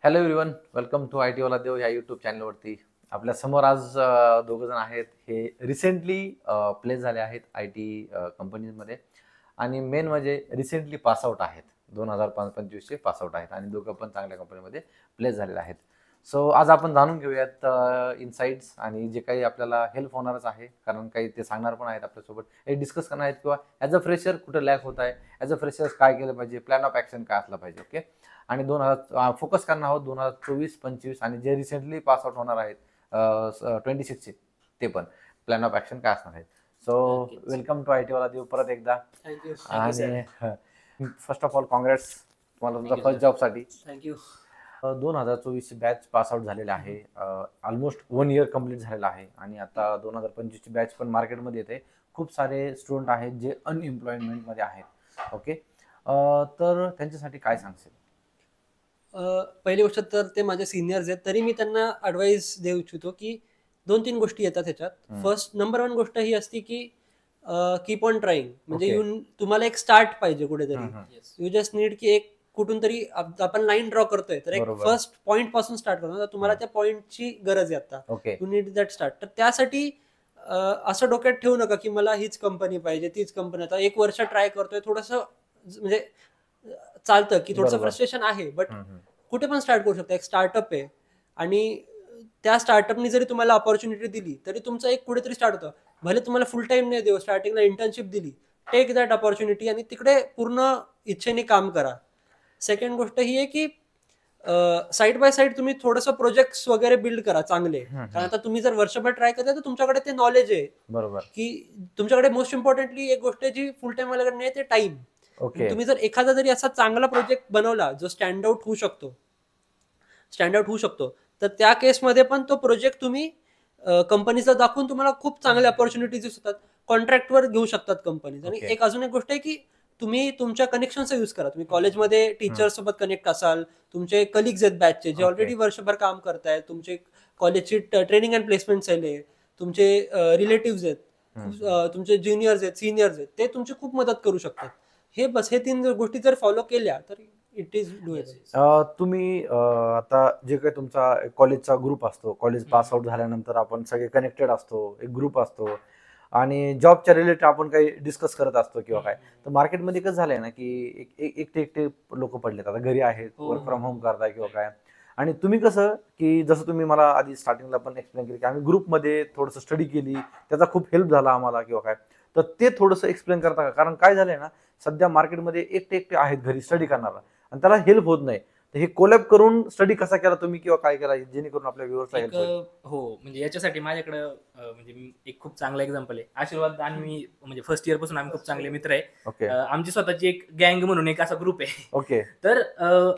Hello everyone, welcome to I T वाला देव या YouTube चॅनलवरती. आपल्या समोर आज दोघं जण आहेत. हे रिसेंटली प्लेस झाले आहेत आय टी कंपनीजमध्ये आणि मेन म्हणजे रिसेंटली पासआउट आहेत. 2025चे पासआउट आहेत आणि दोघं पण चांगल्या कंपनीमध्ये प्लेस झालेले आहेत. सो आज आपण जाणून घेऊयात इनसाइट्स आणि जे काही आपल्याला हेल्प होणारच आहे, कारण काही ते सांगणार पण आहेत आपल्यासोबत. हे डिस्कस करणार आहेत किंवा ॲज अ फ्रेशर कुठं लॅक होत आहे, ॲज अ फ्रेशर्स काय केलं पाहिजे, प्लॅन ऑफ ॲक्शन काय असला पाहिजे. ओके. आणि फोकस करणार आहोत 2024-25 आणि जे रिसेंटली पास आउट होणार आहेत 26चे ते पण प्लॅन ऑफ ॲक्शन काय असणार आहेत. So welcome to I T वाला देव परत एकदा. आणि फर्स्ट ऑफ ऑल कॉंग्रॅट्स तुम्हाला तुमचा फर्स्ट जॉबसाठी. थँक्यू. 2024ची बॅच पास आउट झालेली आहे. ऑलमोस्ट 1 इयर कम्प्लीट झालेला आहे आणि आता 2025ची बॅच पण मार्केटमध्ये येते. खूप सारे स्टुडंट आहेत जे अनएम्प्लॉयमेंटमध्ये आहेत. ओके. तर त्यांच्यासाठी काय सांगशील? पहिली गोष्ट तर ते माझे सिनियर्स आहेत, तरी मी त्यांना ॲडवाईस देऊ इच्छितो की 2-3 गोष्टी येतात ह्याच्यात. फर्स्ट नंबर 1 गोष्ट ही असते की कीप ऑन ट्राईंग. म्हणजे तुम्हाला एक स्टार्ट पाहिजे कुठेतरी. यू जस्ट नीड की एक कुठून तरी आपण लाईन ड्रॉ करतोय तर एक फर्स्ट पॉईंट पासून स्टार्ट करतो, तर तुम्हाला त्या पॉईंटची गरज आहे आता. You need that start. तर त्यासाठी असं डोक्यात ठेवू नका की मला हीच कंपनी पाहिजे, तीच कंपनी. आता 1 वर्ष ट्राय करतोय, थोडंसं म्हणजे चालतं की थोडंसं फ्रस्ट्रेशन आहे, बट कुठे पण स्टार्ट करू शकता. एक स्टार्टअप आहे आणि त्या स्टार्टअपनी जरी तुम्हाला ऑपॉर्च्युनिटी दिली तरी तुमचं एक कुठेतरी स्टार्ट होतं. भले तुम्हाला फुल टाइम नाही देऊ, स्टार्टिंगला इंटर्नशिप दिली, टेक दॅट ऑपॉर्च्युनिटी आणि तिकडे पूर्ण इच्छेने काम करा. सेकंड गोष्ट ही आहे की साईड बाय साईड तुम्ही थोडंसं प्रोजेक्ट्स वगैरे बिल्ड करा चांगले. कारण आता तुम्ही जर वर्षभर ट्राय करताय तर तुमच्याकडे ते नॉलेज आहे. बरोबर. की तुमच्याकडे मोस्ट इम्पॉर्टंटली एक गोष्ट जी फुल टाइम वाल्याकडे नाही, ते टाइम. तुम्ही जर एखादा जरी असा चांगला प्रोजेक्ट बनवला जो स्टँड आउट होऊ शकतो, तर त्या केसमध्ये पण तो प्रोजेक्ट तुम्ही कंपनीचा दाखवून तुम्हाला खूप चांगल्या ऑपॉर्च्युनिटीज दिसतात. कॉन्ट्रॅक्टवर घेऊ शकतात कंपनीज. आणि एक अजून एक गोष्ट आहे की तुम्ही तुमच्या कनेक्शनचा यूज करा. तुम्ही कॉलेजमध्ये टीचर्स सोबत कनेक्ट असाल, तुमचे कलिग्स आहेत बॅचचे जे ऑलरेडी वर्षभर काम करतायत, तुमचे कॉलेजची ट्रेनिंग अँड प्लेसमेंट सेल आहे, तुमचे रिलेटिव्स आहेत, तुमचे ज्युनियर्स आहेत, सिनियर्स आहेत, ते तुमची खूप मदत करू शकतात. हे 3 गोष्टी जर फॉलो केल्या तर इट इज डूएबल. तुम्ही आता जे काही तुमचा कॉलेजचा ग्रुप असतो, कॉलेज पास आउट झाल्यानंतर आपण सगळे कनेक्टेड असतो, एक ग्रुप असतो आणि जॉबच्या रिलेटेड आपण काही डिस्कस करत असतो किंवा काय. तर मार्केटमध्ये कसं झालंय ना की एकटे लोक पडलेत, आता घरी आहेत, वर्क फ्रॉम होम करताय किंवा काय. आणि तुम्ही कसं की जसं तुम्ही मला आधी स्टार्टिंगला पण एक्सप्लेन केली की आम्ही ग्रुपमध्ये थोडंसं स्टडी केली, त्याचा खूप हेल्प झाला आम्हाला किंवा काय. तर ते थोडंसं एक्सप्लेन करता का? कारण काय झालंय ना, सध्या मार्केटमध्ये एकटे आहेत घरी स्टडी करणारा आणि त्याला हेल्प होत नाही. तर हे कोलॅब करून स्टडी कसा केला तुम्ही किंवा काय केला जेणेकरून आपल्या व्ह्युअर्सला हेल्प होईल? हो, म्हणजे याच्यासाठी माझ्याकडं म्हणजे एक खूप चांगला एक्झाम्पल आहे. आशीर्वाद आणि मी म्हणजे फर्स्ट इयर पासून आम्ही खूप चांगले मित्र आहे. आमची स्वतःची एक गँग म्हणून एक असा ग्रुप आहे. ओके. तर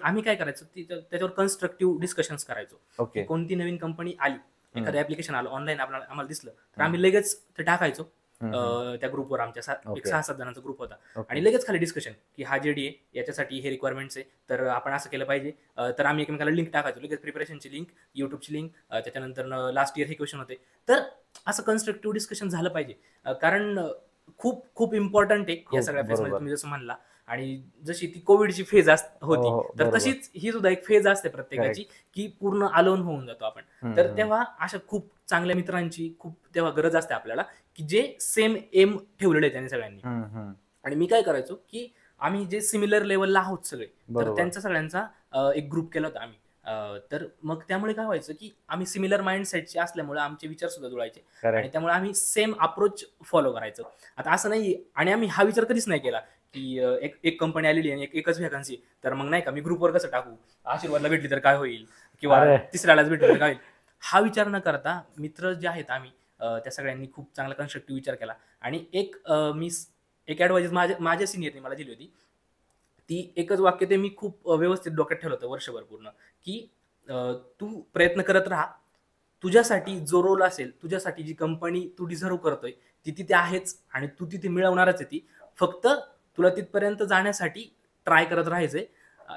आम्ही काय करायचो, त्याच्यावर कन्स्ट्रक्टिव्ह डिस्कशन्स करायचो. ओके. कोणती नवीन कंपनी आली, एखादं ऍप्लिकेशन आलं ऑनलाईन आम्हाला दिसलं तर आम्ही लगेच ते टाकायचो त्या ग्रुपवर. आमच्या एक 6-7 जणांचा ग्रुप होता आणि लगेच खाली डिस्कशन की हा जेडी आहे, याच्यासाठी हे रिक्वायरमेंट्स आहे, तर आपण असं केलं पाहिजे. तर आम्ही एकमेकाला लिंक टाकायचो, लगेच प्रिपरेशनची लिंक, युट्यूबची लिंक, त्याच्यानंतर लास्ट इयर हे क्वेश्चन होते. तर असं कन्स्ट्रक्टिव्ह डिस्कशन झालं पाहिजे, कारण खूप खूप इम्पॉर्टंट आहे या सगळ्या फेजमध्ये. तुम्ही जसं म्हणला, आणि जशी ती कोविडची फेज होती, तर तशीच ही सुद्धा एक फेज असते प्रत्येकाची की पूर्ण अलोन होऊन जातो आपण. तर तेव्हा अशा खूप चांगल्या मित्रांची खूप तेव्हा गरज असते आपल्याला की जे सेम एम ठेवलेले आहे त्यांनी सगळ्यांनी. आणि मी काय करायचो की आम्ही जे सिमिलर लेवलला आहोत सगळे, तर त्यांचा सगळ्यांचा एक ग्रुप केला होता आम्ही. तर मग त्यामुळे काय व्हायचं की आम्ही सिमिलर माइंडसेटचे असल्यामुळे आमचे विचार सुद्धा जुळायचे आणि त्यामुळे आम्ही सेम अप्रोच फॉलो करायचो. आता असं नाही, आणि आम्ही हा विचार कधीच नाही केला की एक कंपनी आलेली आणि एकच व्हॅकन्सी, तर मग नाही का मी ग्रुपवर कसं टाकू, आशीर्वादला भेटली तर काय होईल किंवा तिसऱ्यालाच भेटली तर काय होईल, हा विचार न करता मित्र जे आहेत आम्ही त्या सगळ्यांनी खूप चांगला कन्स्ट्रक्टिव्ह विचार केला. आणि मी एक ॲडवाइस माझ्या सिनियरने मला दिली होती. ती एकच वाक्य ते मी खूप व्यवस्थित डोक्यात ठेवलं होतं वर्षभर पूर्ण, की तू प्रयत्न करत राहा, तुझ्यासाठी जो रोल असेल, तुझ्यासाठी जी कंपनी तू डिझर्व करतोय ती तिथे आहेच आणि तू तिथे मिळवणारच आहे ती. फक्त तुला तिथपर्यंत जाण्यासाठी ट्राय करत राहायचंय.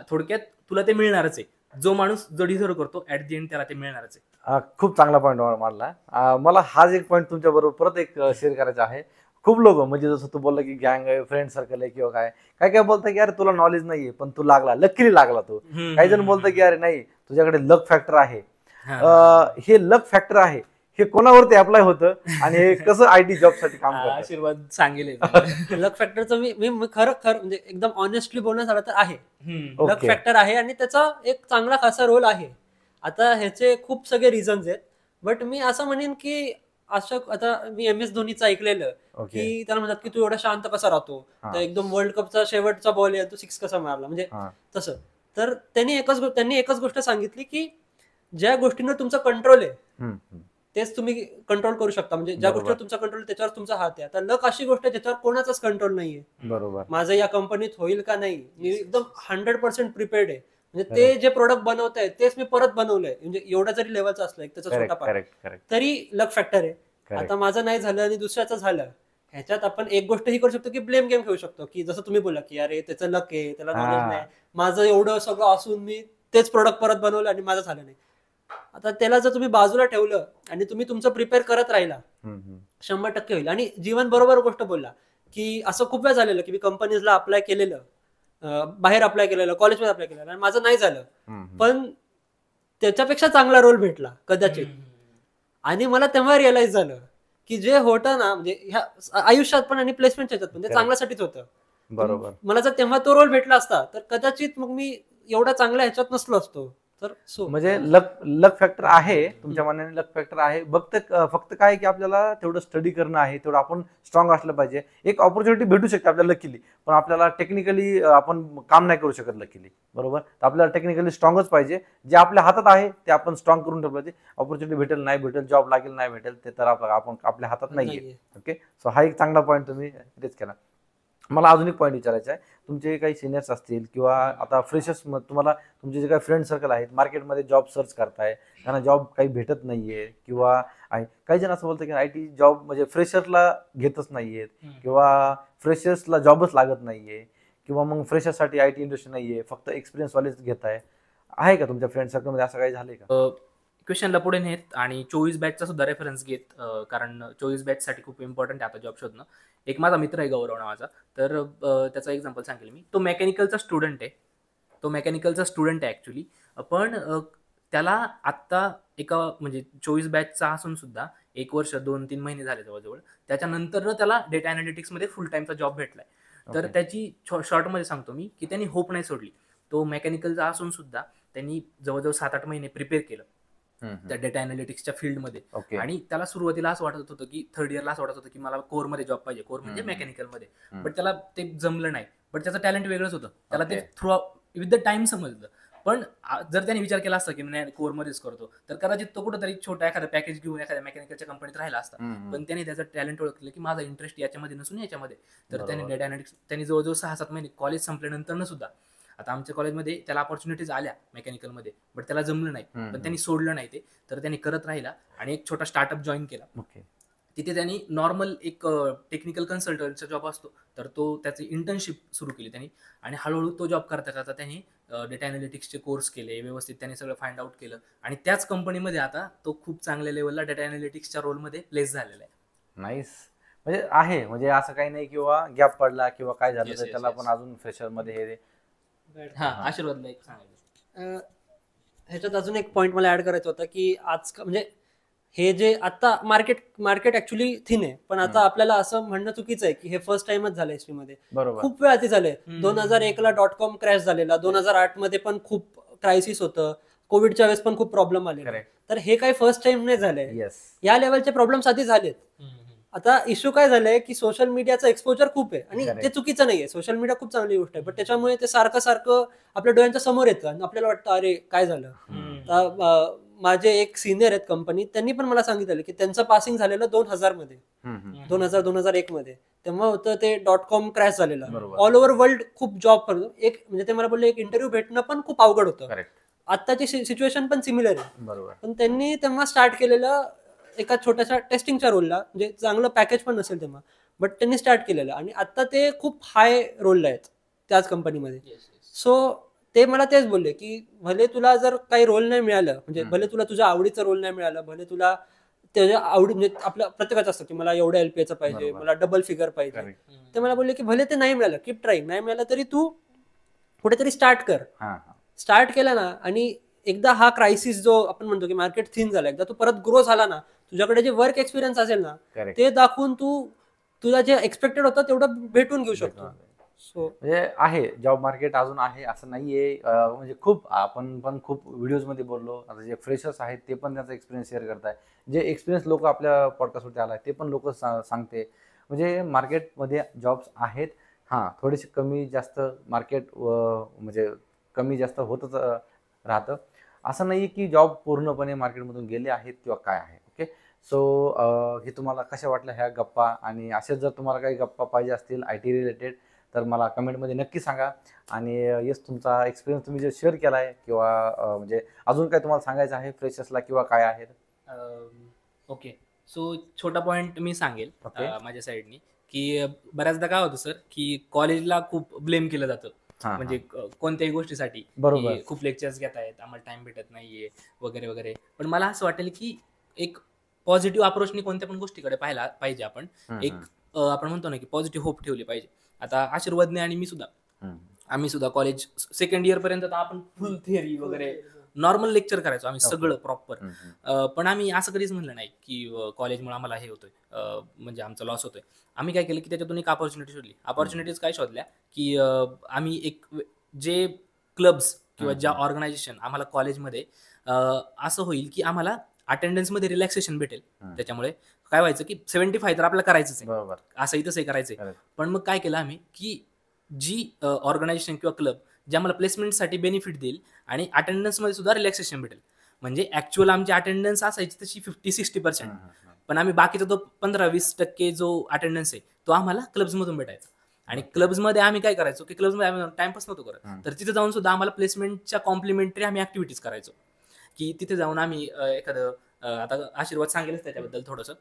थोडक्यात तुला ते मिळणारच आहे. जो माणूस जो डिझर्व करतो ऍट दी एंड त्याला ते मिळणारच आहे. खूप चांगला पॉईंट मांडला. मला हाच एक पॉईंट तुमच्या बरोबर परत एक शेअर करायचा आहे. खूप लोक म्हणजे जसं तू बोलला की गँग आहे, फ्रेंड सर्कल आहे किंवा काय काय काय बोलतं की अरे तुला नॉलेज नाहीये पण तू लागला, लकीली लागला तू. काही जण बोलतं की अरे नाही तुझ्याकडे लक फॅक्टर आहे. हे लक फॅक्टर आहे हे कोणावरती अप्लाय होतं आणि हे कसं आयटी जॉब साठी काम करतं? आशीर्वाद सांगेल. लक फॅक्टरचं मी खरं म्हणजे एकदम ऑनेस्टली बोलण्यात आलं तर आहे. लक Okay. फॅक्टर आहे आणि त्याचा एक चांगला खासा रोल आहे. आता ह्याचे खूप सगळे रिझन्स आहेत, बट मी असं म्हणेन की असं आता मी MS धोनीचं ऐकलेलं ओके. की त्याला म्हणतात की तू एवढा शांत कसा राहतो, तर एकदम वर्ल्ड कपचा शेवटचा बॉल आहे तू 6 कसा मारला, म्हणजे तसं. तर त्यांनी एकच गोष्ट सांगितली की ज्या गोष्टींवर तुमचा कंट्रोल आहे तेच तुम्ही कंट्रोल करू शकता. म्हणजे ज्या गोष्टीवर तुमचा कंट्रोल त्याच्यावर तुमचा हात आहे. आता लक अशी गोष्ट आहे ज्याच्यावर कोणाचाच कंट्रोल नाहीये. बरोबर. माझं या कंपनीत होईल का नाही, मी एकदम 100% प्रिपेअर्ड आहे. म्हणजे ते जे प्रोडक्ट बनवत आहे तेच मी परत बनवलंय, म्हणजे एवढा जरी लेवलचा असला एक त्याचा छोटा पार्ट तरी लक फॅक्टर आहे. आता माझं नाही झालं आणि दुसऱ्याचं झालं, ह्याच्यात आपण एक गोष्ट ही करू शकतो की ब्लेम गेम खेळू शकतो, की जसं तुम्ही बोला की अरे त्याचं लक आहे, त्याला नॉलेज नाही, माझं एवढं सगळं असून मी तेच प्रोडक्ट परत बनवलं आणि माझं झालं नाही. आता त्याला जर तुम्ही बाजूला ठेवलं आणि तुम्ही तुमचं प्रिपेअर करत राहिला 100% होईल. आणि जीवन बरोबर गोष्ट बोलला की असं खूप वेळ झालेलं की मी कंपनीजला अप्लाय केलेलं, बाहेर अप्लाय केलेलं, कॉलेजमध्ये अप्लाय केलेलं आणि माझं नाही झालं, पण त्याच्यापेक्षा चांगला रोल भेटला कदाचित. आणि मला तेव्हा रिअलाइज झालं की जे होतं ना, म्हणजे ह्या आयुष्यात पण आणि प्लेसमेंटच्या ह्याच्यात पण ते चांगल्यासाठीच होतं. बरोबर. मला जर तेव्हा तो रोल भेटला असता तर कदाचित मग मी एवढा चांगल्या ह्याच्यात नसलो असतो. तर म्हणजे लक फॅक्टर आहे तुमच्या मनाने, लक फॅक्टर आहे. फक्त काय की आपल्याला तेवढं स्टडी करणं आहे, तेवढं आपण स्ट्रॉंग असलं पाहिजे. एक ऑपॉर्च्युनिटी भेटू शकते आपल्याला लकीली, पण आपल्याला टेक्निकली आपण काम नाही करू शकत लकीली. बरोबर. तर आपल्याला टेक्निकली स्ट्रॉंगच पाहिजे. जे आपल्या हातात आहे ते आपण स्ट्रॉंग करून ठेवलं पाहिजे. ऑपॉर्च्युनिटी भेटेल नाही भेटेल, जॉब लागेल नाही भेटेल, ते तर आपण आपल्या हातात नाहीये. ओके. सो हा एक चांगला पॉईंट तुम्ही रेज केला. मला अजून एक पॉईंट विचारायचा आहे. तुमचे काही सिनियर्स असतील किंवा आता फ्रेशर्स, तुम्हाला तुमचे जे काही फ्रेंड सर्कल आहेत मार्केटमध्ये जॉब सर्च करताय, त्यांना जॉब काही भेटत नाहीये किंवा आहे, काही जण असं बोलतात की आयटी जॉब म्हणजे फ्रेशरला घेतच नाहीयेत किंवा फ्रेशर्सला जॉबच लागत नाहीये किंवा मग फ्रेशर्ससाठी आयटी इंडस्ट्री नाहीये, फक्त एक्सपिरियन्स वालेच घेत आहे का तुमच्या फ्रेंड सर्कलमध्ये असं काही झालंय का? क्वेश्चनला पुढे नेत आणि 24 बॅचचा सुद्धा रेफरन्स घेत, कारण 24 बॅचसाठी खूप इम्पॉर्टंट आहे आता जॉब शोधणं. एक माझा मित्र आहे गौरव नावाचा, तर त्याचा एक्झाम्पल सांगेल मी. तो मेकॅनिकलचा स्टुडंट आहे ॲक्च्युली, पण त्याला आत्ता एका म्हणजे 24 बॅचचा असून सुद्धा 1 वर्ष 2-3 महिने झाले जवळजवळ, त्याच्यानंतर त्याला डेटा अनालिटिक्समध्ये फुल टाईमचा जॉब भेटलाय. तर त्याची शॉर्टमध्ये सांगतो मी की त्यांनी होप नाही सोडली. तो मेकॅनिकलचा असून सुद्धा त्यांनी जवळजवळ 7-8 महिने प्रिपेअर केलं त्या डेटा अनालिटिक्सच्या फील्डमध्ये. आणि त्याला सुरुवातीला असं वाटत होतं की थर्ड इयरला असं वाटत होतं की मला कोरमध्ये जॉब पाहिजे, कोर म्हणजे मेकॅनिकलमध्ये, बट त्याला ते जमलं नाही. बट त्याचं टॅलेंट वेगळंच होतं, त्याला ते थ्रू विथ द टाइम समजलं. पण जर त्याने विचार केला असता की मी कोरमध्येच करतो, तर कदाचित तो कुठेतरी छोटा एखादा पॅकेज घेऊन एखाद्या मेकॅनिकलच्या कंपनीत राहिला असता. पण त्याने त्याचं टॅलेंट ओळखलं की माझा इंटरेस्ट याच्यामध्ये नसून याच्यामध्ये. तर त्याने डेटा अनालिटिक्स त्यांनी जवळजवळ 6-7 महिने कॉलेज संपल्यानंतर सुद्धा, आता आमच्या कॉलेजमध्ये त्याला ऑपॉर्च्युनिटीज आल्या मेकॅनिकलमध्ये, बट त्याला जमलं नाही, पण त्यांनी सोडलं नाही ते. तर त्यांनी करत राहिला आणि एक छोटा स्टार्टअप जॉईन केला. तिथे त्यांनी नॉर्मल एक टेक्निकल कन्सल्टंटचा जॉब असतो, तर तो त्याची इंटर्नशिप सुरू केली त्यांनी. आणि हळूहळू तो जॉब करता करता त्यांनी डेटा अनालिटिक्सचे कोर्स केले व्यवस्थित, त्यांनी सगळं फाइंड आउट केलं आणि त्याच कंपनीमध्ये आता तो खूप चांगल्या लेवलला डेटा अनालिटिक्सच्या रोलमध्ये प्लेस झालेला आहे. नाईस. म्हणजे आहे, म्हणजे असं काही नाही किंवा गॅप पडला किंवा काय झालं तर त्याला पण अजून फ्रेशरमध्ये हे आशीर्वादला एक सांगायचं. ह्याच्यात अजून एक पॉईंट मला ऍड करायचा होता की आज म्हणजे हे जे आता मार्केट ऍक्च्युली थिन आहे, पण आता आपल्याला असं म्हणणं चुकीचं आहे की हे फर्स्ट टाइमच झालं हिस्ट्रीमध्ये. खूप वेळ आधी झालंय. 2001ला .com क्रॅश झालेला, 2008 मध्ये पण खूप क्रायसिस होतं, कोविडच्या वेळेस पण खूप प्रॉब्लेम आले. तर हे काही फर्स्ट टाइम नाही झालंय, या लेवलचे प्रॉब्लेम्स आधी झालेत. आता इश्यू काय झालंय की सोशल मीडियाचं एक्सपोजर खूप आहे आणि ते चुकीचं नाहीये, सोशल मीडिया खूप चांगली गोष्ट आहे, पण त्याच्यामुळे ते सारखं आपल्या डोळ्यांच्या समोर येतं आणि आपल्याला वाटतं अरे काय झालं. माझे एक सिनियर आहेत कंपनीत, त्यांनी पण मला सांगितलं की त्यांचं पासिंग झालेलं 2000 मध्ये, 2001 मध्ये. तेव्हा होतं ते .com क्रॅश झालेलं. ऑल ओव्हर वर्ल्ड खूप जॉब एक म्हणजे ते मला बोलले एक इंटरव्ह्यू भेटणं पण खूप अवघड होतं. आत्ताची सिच्युएशन पण सिमिलर आहे. पण त्यांनी तेव्हा स्टार्ट केलेलं एका छोट्याशा टेस्टिंगच्या रोलला, म्हणजे चांगलं पॅकेज पण नसेल तेव्हा, बट त्यांनी स्टार्ट केलेलं आणि आता ते खूप हाय रोलला आहेत त्याच कंपनीमध्ये. सो ते मला तेच बोलले की भले तुला जर काही रोल नाही मिळालं, म्हणजे भले तुला तुझ्या आवडीचं रोल नाही मिळालं, भले तुला त्याच्या आवडी म्हणजे आपल्या प्रत्येकाचं असतं की मला एवढ्या LPAचं पाहिजे, बरोबर. मला डबल फिगर पाहिजे. Correct. ते मला बोलले की भले ते नाही मिळालं, कीप ट्राईंग, नाही मिळालं तरी तू कुठेतरी स्टार्ट कर. स्टार्ट केला ना, आणि एकदा हा क्रायसिस जो आपण म्हणतो की मार्केट थिन झाला, एकदा तू परत ग्रो झाला ना, तुझ्याकडे जे वर्क एक्सपिरियन्स असेल ना, Correct. ते दाखवून तुला जे एक्सपेक्टेड होतं तेवढं भेटून घेऊ शकतो. सो म्हणजे आहे जॉब मार्केट अजून आहे असं नाहीये. म्हणजे खूप आपण पण खूप व्हिडिओज मध्ये बोललो. आता जे फ्रेशर्स आहेत ते पण त्यांचा एक्सपिरियन्स शेअर करताय. जे एक्सपिरियन्स लोक आपल्या पॉडकास्टवरती आलाय ते पण लोक सांगते. म्हणजे मार्केटमध्ये जॉब्स आहेत. हां, थोडेसे कमी जास्त मार्केट म्हणजे कमी जास्त होतच राहतं. असं नाही की जॉब पूर्णपणे मार्केटमधून गेले आहेत किंवा काय आहे. ओके, सो हे तुम्हाला कशा वाटल्या ह्या गप्पा, आणि असेच जर तुम्हाला काही गप्पा पाहिजे असतील IT रिलेटेड तर मला कमेंटमध्ये नक्की सांगा. आणि येस, तुमचा एक्सपिरियन्स तुम्ही जे शेअर केला आहे किंवा म्हणजे अजून काय तुम्हाला सांगायचं आहे फ्रेशर्सला किंवा काय आहे? ओके, सो छोटा पॉईंट मी सांगेल Okay. माझ्या साईडनी, की बऱ्याचदा काय होतं सर, की कॉलेजला खूप ब्लेम केलं जातं. हां, म्हणजे कोणत्याही गोष्टीसाठी, बरोबर. की खूप लेक्चर्स घेत आहेत, आम्हाला टाइम भेटत नाहीये वगैरे वगैरे. पण मला असं वाटेल की एक पॉझिटिव्ह अप्रोचनी कोणत्या पण गोष्टीकडे पाहायला पाहिजे आपण. एक आपण म्हणतो ना की पॉझिटिव्ह होप ठेवली पाहिजे. आता आशीर्वादने आणि मी सुद्धा, आम्ही सुद्धा कॉलेज सेकंड इयर पर्यंत तर आपण फुल थिअरी वगैरे नॉर्मल लेक्चर करायचो आम्ही सगळं प्रॉपर. पण आम्ही असं कधीच म्हणलं नाही की कॉलेजमुळे आम्हाला हे होतोय, म्हणजे आमचा लॉस होतोय. आम्ही काय केलं की त्याच्यातून एक अपॉर्च्युनिटी शोधली. अपॉर्च्युनिटीज काय शोधल्या की आम्ही एक जे क्लब्स किंवा ज्या ऑर्गनायझेशन आम्हाला कॉलेजमध्ये असं होईल की आम्हाला अटेंडन्समध्ये रिलॅक्सेशन भेटेल. त्याच्यामुळे काय व्हायचं की 75 तर आपल्याला करायचंच आहे, बरोबर. असंही तसंही करायचंय. पण मग काय केलं आम्ही की जी ऑर्गनायझेशन किंवा क्लब जे आम्हाला प्लेसमेंटसाठी बेनिफिट देईल आणि अटेंडन्समध्ये सुद्धा रिलॅक्सेशन भेटेल. म्हणजे ऍक्च्युअल आमची अटेंडन्स असायची तशी 50-60%, पण आम्ही बाकीचा तो 15-20% जो अटेंडन्स आहे तो आम्हाला क्लब्समधून भेटायचा. आणि क्लब्समध्ये आम्ही काय करायचो की क्लब्समध्ये आम्ही टाइमपास नव्हतो करत, तर तिथे जाऊन सुद्धा आम्हाला प्लेसमेंटच्या कॉम्प्लिमेंटरी आम्ही ऍक्टिव्हिटीज करायचो. की तिथे जाऊन आम्ही एखादं आता आशीर्वाद सांगेलच त्याच्याबद्दल थोडंसं,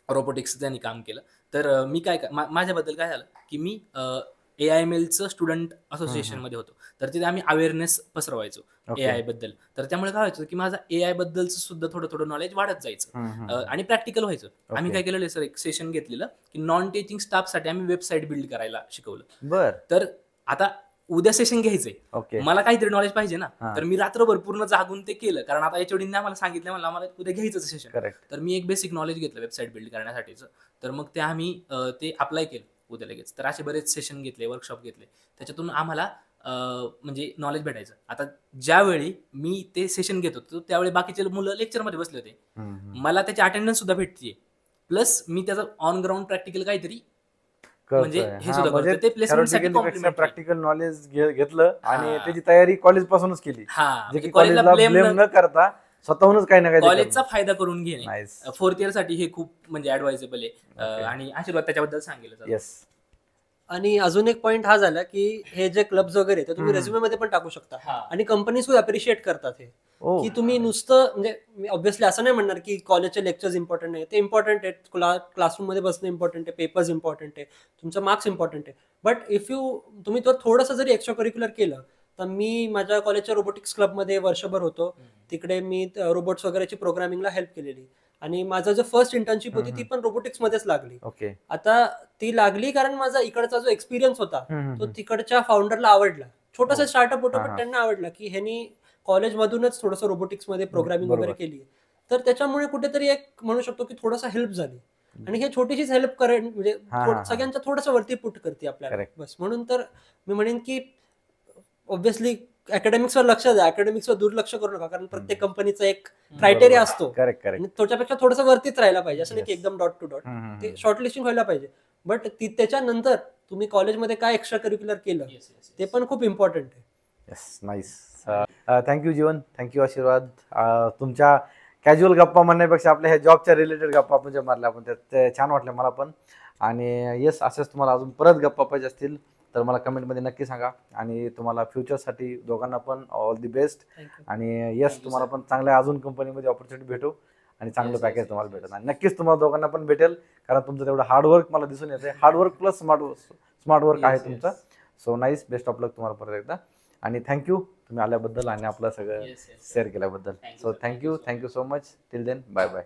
रोबोटिक्स त्यांनी काम केलं. तर मी काय माझ्याबद्दल काय झालं की मी AIMLचं स्टुडंट असोसिएशनमध्ये होतो. तर तिथे आम्ही अवेअरनेस पसरवायचो AI बद्दल. तर त्यामुळे काय व्हायचं की माझा AI बद्दलचं सुद्धा थोडं थोडं नॉलेज वाढत जायचं आणि प्रॅक्टिकल व्हायचं. आम्ही काय केलेलं सर, एक सेशन घेतलेलं की नॉन टीचिंग स्टाफसाठी आम्ही वेबसाईट बिल्ड करायला शिकवलं. बर. तर आता उद्या सेशन घ्यायचंय, मला काहीतरी नॉलेज पाहिजे ना, तर मी रात्रभर पूर्ण जागून ते केलं. कारण आता HODने आम्हाला सांगितलं, मला आम्हाला उद्या घ्यायचं सेशन. तर मी एक बेसिक नॉलेज घेतलं वेबसाईट बिल्ड करण्यासाठीचं. तर मग ते आम्ही ते अप्लाय केलं उद्या लगेच. तर असे बरेच सेशन घेतले, वर्कशॉप घेतले, त्याच्यातून आम्हाला म्हणजे नॉलेज भेटायचं. आता ज्यावेळी मी ते सेशन घेत होतो त्यावेळी बाकीचे मुलं लेक्चरमध्ये बसले होते, मला त्याची अटेंडन्स सुद्धा भेटतीये, प्लस मी त्याचं ऑन ग्राउंड प्रॅक्टिकल काहीतरी म्हणजे हे सुद्धा करतो. ते प्लेसमेंटसाठी कॉम्प्लिमेंटरी प्रॅक्टिकल नॉलेज घेतलं आणि त्याची तयारी कॉलेज पासूनच केली, जे की कॉलेजला ब्लेम न करता स्वतःहूनच काही ना काही कॉलेजचा फायदा करून घेणे. 4th इयर साठी हे खूप म्हणजे ऍडवायजेबल आहे. आणि आशीर्वाद त्याच्याबद्दल सांगेल. येस. आणि अजून एक पॉईंट हा झाला की हे जे क्लब्स वगैरे ते तुम्ही रेझ्युमे मध्ये पण टाकू शकता, आणि कंपनीज खूप अप्रिशिएट करतात हे, की तुम्ही नुसतं म्हणजे ऑब्व्हियसली असं नाही म्हणणार की कॉलेजचे लेक्चर्स इम्पॉर्टंट नाही, ते इम्पॉर्टंट आहेत, क्लासरूम मध्ये बसणं इम्पॉर्टंट आहे, पेपर्स इम्पॉर्टंट आहे, तुमचं मार्क्स इम्पॉर्टंट आहे. बट इफ तुम्ही तो थोडंसं जरी एक्स्ट्रा करिक्युलर केलं, तर मी माझ्या कॉलेजच्या रोबोटिक्स क्लबमध्ये वर्षभर होतो. तिकडे मी रोबोट्स वगैरेची प्रोग्रामिंगला हेल्प केलेली, आणि माझा जो फर्स्ट इंटर्नशिप होती ती पण रोबोटिक्स मध्येच लागली. आता ती लागली कारण माझा इकडचा जो एक्सपिरियन्स होता तो तिकडच्या फाउंडरला आवडला. छोटासा स्टार्टअप होतं, पण त्यांना आवडला की ह्यांनी कॉलेजमधूनच थोडंसं रोबोटिक्स मध्ये प्रोग्रामिंग वगैरे केली. तर त्याच्यामुळे कुठेतरी एक म्हणू शकतो की थोडासा हेल्प झाली, आणि हे छोटीशीच हेल्प करेन म्हणजे सगळ्यांच्या थोडंसं वरती पुट करते आपल्याला बस. म्हणून तर मी म्हणेन की ऑब्व्हियसली अकॅडमिक्सवर लक्ष द्या, अकॅडमिक्सवर दुर्लक्ष करू नका, कारण प्रत्येक कंपनीचा एक क्रायटेरिया असतो, आणि त्याच्यापेक्षा थोडंसं वरतीच राहायला पाहिजे. असं नाही की एकदम डॉट टू डॉट, ते शॉर्टलिस्टिंग व्हायला पाहिजे. बट त्याच्यानंतर तुम्ही कॉलेजमध्ये काय एक्स्ट्रा करिक्युलर केलं ते पण खूप इम्पॉर्टंट आहे. Yes, nice. थँक्यू जीवन, थँक्यू आशीर्वाद. तुमच्या कॅज्युअल गप्पा म्हणण्यापेक्षा आपल्या ह्या जॉबच्या रिलेटेड गप्पा आपण ज्या मारल्या आपण ते छान वाटल्या मला पण. आणि येस, असेच तुम्हाला अजून परत गप्पा पाहिजे असतील तर मला कमेंटमध्ये नक्की सांगा. आणि तुम्हाला फ्युचरसाठी दोघांना पण ऑल दी बेस्ट. आणि येस, तुम्हाला पण चांगल्या अजून कंपनीमध्ये ऑपॉर्च्युनिटी भेटू आणि चांगलं पॅकेज तुम्हाला भेटेल, आणि नक्कीच तुम्हाला दोघांना पण भेटेल, कारण तुमचं तेवढं हार्डवर्क मला दिसून येते. हार्डवर्क प्लस स्मार्ट वर्क आहे तुमचं. सो नाईस, बेस्ट ऑफ लक तुम्हाला परत एकदा. आणि थँक्यू तुम्ही आल्याबद्दल आणि आपलं सगळं शेअर केल्याबद्दल. So thank you so much. Till then, bye bye.